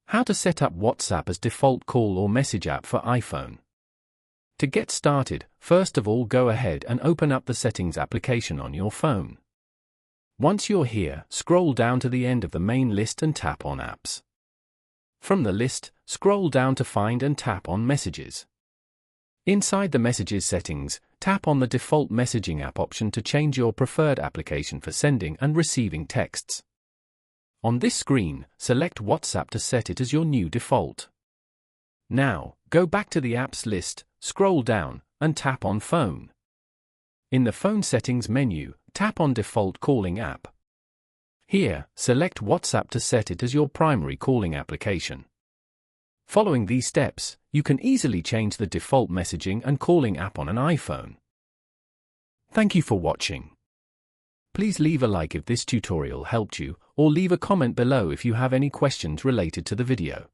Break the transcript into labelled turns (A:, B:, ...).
A: How to set up WhatsApp as default call or message app for iPhone. To get started, first of all go ahead and open up the Settings application on your phone. Once you're here, scroll down to the end of the main list and tap on Apps. From the list, scroll down to find and tap on Messages. Inside the Messages settings, tap on the default messaging app option to change your preferred application for sending and receiving texts. On this screen, select WhatsApp to set it as your new default. Now, go back to the Apps list, scroll down, and tap on Phone. In the Phone Settings menu, tap on Default Calling App. Here, select WhatsApp to set it as your primary calling application. Following these steps, you can easily change the default messaging and calling app on an iPhone. Thank you for watching. Please leave a like if this tutorial helped you, or leave a comment below if you have any questions related to the video.